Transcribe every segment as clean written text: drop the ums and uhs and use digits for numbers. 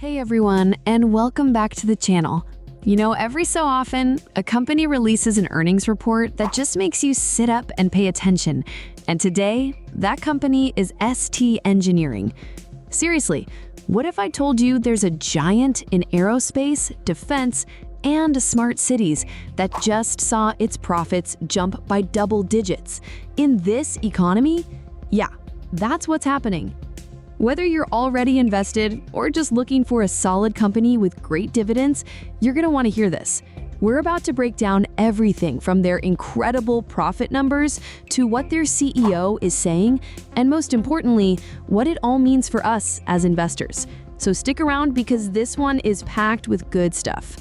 Hey everyone, and welcome back to the channel. Every so often, a company releases an earnings report that just makes you sit up and pay attention. And today, that company is ST Engineering. Seriously, what if I told you there's a giant in aerospace, defense, and smart cities that just saw its profits jump by double digits? In this economy? Yeah, that's what's happening. Whether you're already invested or just looking for a solid company with great dividends, you're going to want to hear this. We're about to break down everything from their incredible profit numbers to what their CEO is saying, and most importantly, what it all means for us as investors. So stick around because this one is packed with good stuff.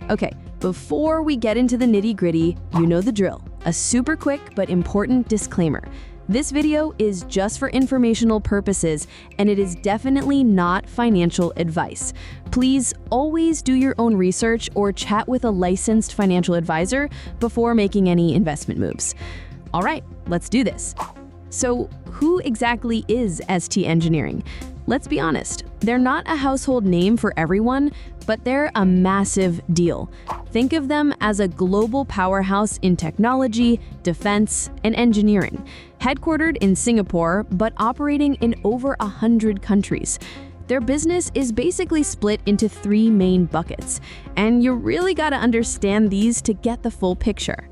Okay, before we get into the nitty-gritty, you know the drill. A super quick but important disclaimer. This video is just for informational purposes, and it is definitely not financial advice. Please always do your own research or chat with a licensed financial advisor before making any investment moves. All right, let's do this. So, who exactly is ST Engineering? Let's be honest, they're not a household name for everyone, but they're a massive deal. Think of them as a global powerhouse in technology, defense, and engineering, headquartered in Singapore, but operating in over 100 countries. Their business is basically split into three main buckets, and you really gotta understand these to get the full picture.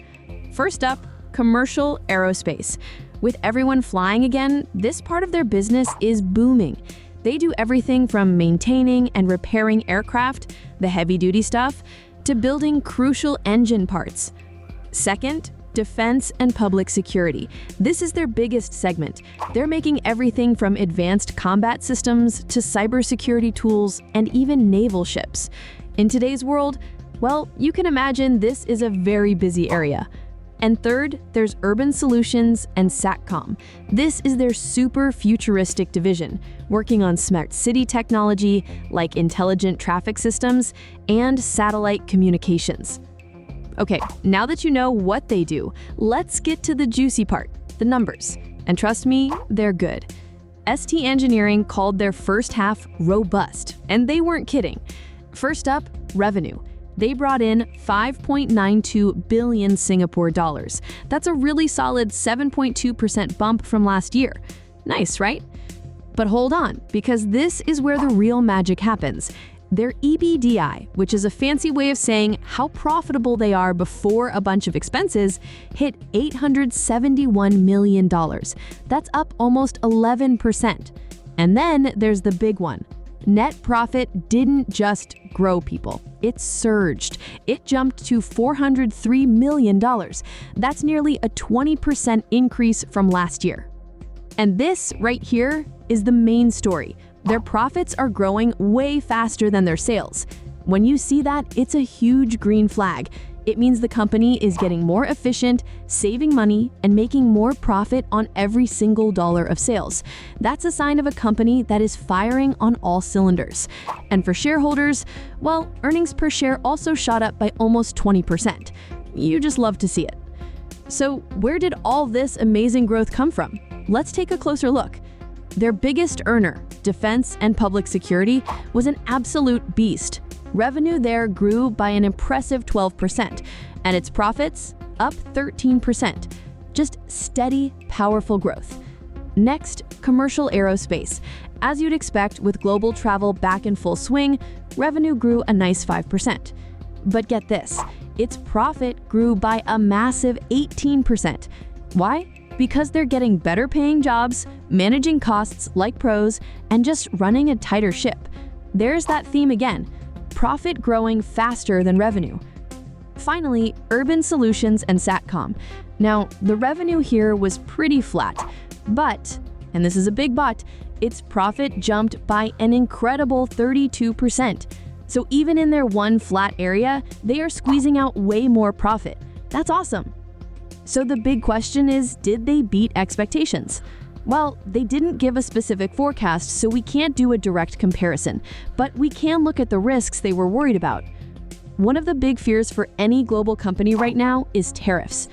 First up, commercial aerospace. With everyone flying again, this part of their business is booming. They do everything from maintaining and repairing aircraft, the heavy-duty stuff, to building crucial engine parts. Second, defense and public security. This is their biggest segment. They're making everything from advanced combat systems to cybersecurity tools and even naval ships. In today's world, well, you can imagine this is a very busy area. And third, there's Urban Solutions and Satcom. This is their super futuristic division, working on smart city technology like intelligent traffic systems and satellite communications. Okay, now that you know what they do, let's get to the juicy part, the numbers. And trust me, they're good. ST Engineering called their first half robust, and they weren't kidding. First up, revenue. They brought in 5.92 billion Singapore dollars. That's a really solid 7.2% bump from last year. Nice, right? But hold on, because this is where the real magic happens. Their EBITDA, which is a fancy way of saying how profitable they are before a bunch of expenses, hit $871 million. That's up almost 11%. And then there's the big one. Net profit didn't just grow, people. It surged. It jumped to $403 million. That's nearly a 20% increase from last year. And this right here is the main story. Their profits are growing way faster than their sales. When you see that, it's a huge green flag. It means the company is getting more efficient, saving money, and making more profit on every single dollar of sales. That's a sign of a company that is firing on all cylinders. And for shareholders, well, earnings per share also shot up by almost 20%. You just love to see it. So where did all this amazing growth come from? Let's take a closer look. Their biggest earner, defense and public security, was an absolute beast. Revenue there grew by an impressive 12%, and its profits up 13%. Just steady, powerful growth. Next, commercial aerospace. As you'd expect, with global travel back in full swing, revenue grew a nice 5%. But get this, its profit grew by a massive 18%. Why? Because they're getting better paying jobs, managing costs like pros, and just running a tighter ship. There's that theme again. Profit growing faster than revenue. Finally, Urban Solutions and Satcom. Now, the revenue here was pretty flat, but, and this is a big but, its profit jumped by an incredible 32%. So even in their one flat area, they are squeezing out way more profit. That's awesome. So the big question is, did they beat expectations? Well, they didn't give a specific forecast, so we can't do a direct comparison, but we can look at the risks they were worried about. One of the big fears for any global company right now is tariffs,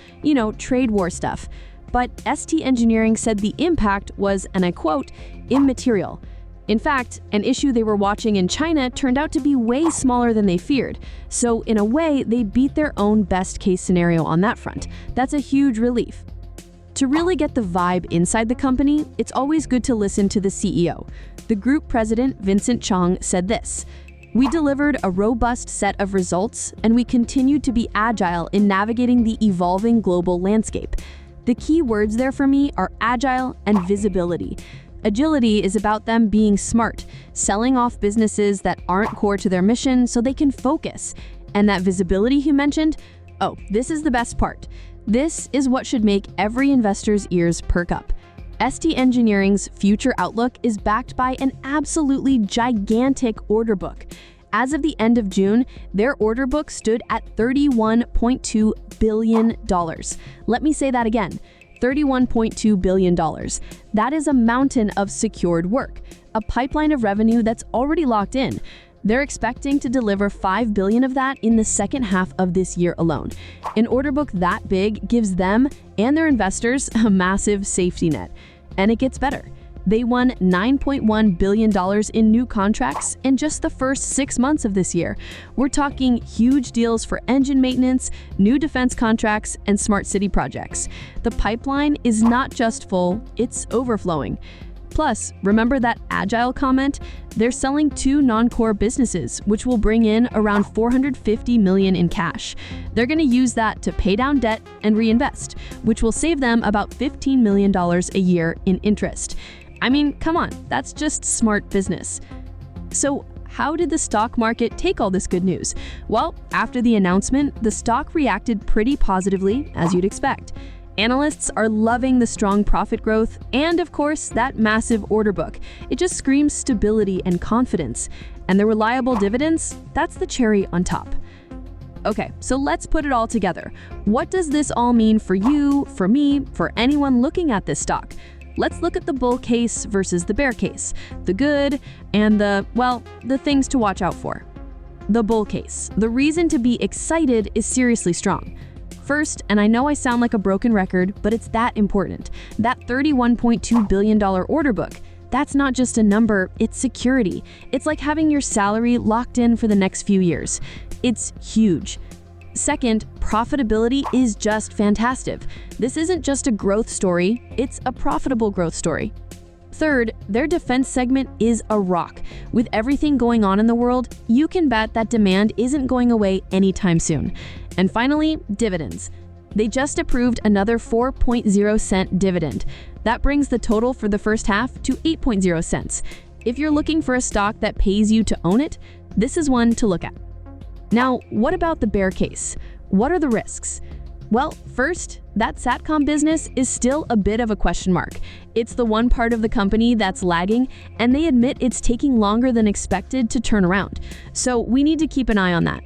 trade war stuff. But ST Engineering said the impact was, and I quote, immaterial. In fact, an issue they were watching in China turned out to be way smaller than they feared. So in a way, they beat their own best case scenario on that front. That's a huge relief. To really get the vibe inside the company, it's always good to listen to the CEO. The group president, Vincent Chong, said this: "We delivered a robust set of results, and we continued to be agile in navigating the evolving global landscape." The key words there for me are agile and visibility. Agility is about them being smart, selling off businesses that aren't core to their mission so they can focus. And that visibility you mentioned? Oh, this is the best part. This is what should make every investor's ears perk up. ST Engineering's future outlook is backed by an absolutely gigantic order book. As of the end of June, their order book stood at $31.2 billion. Let me say that again. $31.2 billion. That is a mountain of secured work, a pipeline of revenue that's already locked in. They're expecting to deliver $5 billion of that in the second half of this year alone. An order book that big gives them and their investors a massive safety net. And it gets better. They won $9.1 billion in new contracts in just the first 6 months of this year. We're talking huge deals for engine maintenance, new defense contracts, and smart city projects. The pipeline is not just full, it's overflowing. Plus, remember that agile comment? They're selling 2 non-core businesses, which will bring in around $450 million in cash. They're going to use that to pay down debt and reinvest, which will save them about $15 million a year in interest. I mean, come on, that's just smart business. So, how did the stock market take all this good news? Well, after the announcement, the stock reacted pretty positively, as you'd expect. Analysts are loving the strong profit growth and, of course, that massive order book. It just screams stability and confidence. And the reliable dividends, that's the cherry on top. Okay, so let's put it all together. What does this all mean for you, for me, for anyone looking at this stock? Let's look at the bull case versus the bear case, the good and the things to watch out for. The bull case. The reason to be excited is seriously strong. First, and I know I sound like a broken record, but it's that important, that $31.2 billion order book. That's not just a number, it's security. It's like having your salary locked in for the next few years. It's huge. Second, profitability is just fantastic. This isn't just a growth story, it's a profitable growth story. Third, their defense segment is a rock. With everything going on in the world, you can bet that demand isn't going away anytime soon. And finally, dividends. They just approved another 4.0 cent dividend. That brings the total for the first half to 8.0 cents. If you're looking for a stock that pays you to own it, this is one to look at. Now, what about the bear case? What are the risks? Well, first, that SATCOM business is still a bit of a question mark. It's the one part of the company that's lagging, and they admit it's taking longer than expected to turn around. So we need to keep an eye on that.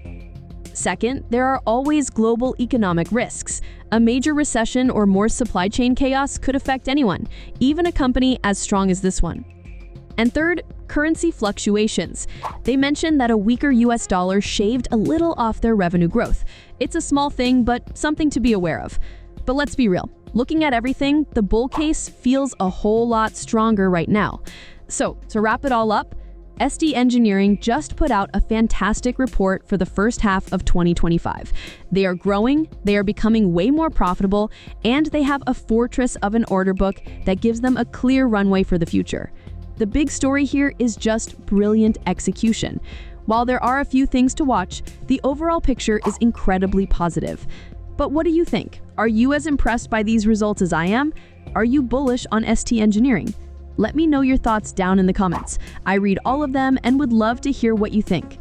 Second, there are always global economic risks. A major recession or more supply chain chaos could affect anyone, even a company as strong as this one. And third, currency fluctuations. They mentioned that a weaker US dollar shaved a little off their revenue growth. It's a small thing, but something to be aware of. But let's be real. Looking at everything, the bull case feels a whole lot stronger right now. So, to wrap it all up, ST Engineering just put out a fantastic report for the first half of 2025. They are growing, they are becoming way more profitable, and they have a fortress of an order book that gives them a clear runway for the future. The big story here is just brilliant execution. While there are a few things to watch, the overall picture is incredibly positive. But what do you think? Are you as impressed by these results as I am? Are you bullish on ST Engineering? Let me know your thoughts down in the comments. I read all of them and would love to hear what you think.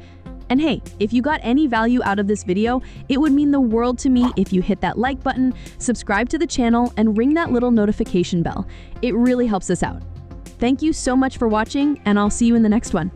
And hey, if you got any value out of this video, it would mean the world to me if you hit that like button, subscribe to the channel, and ring that little notification bell. It really helps us out. Thank you so much for watching, and I'll see you in the next one.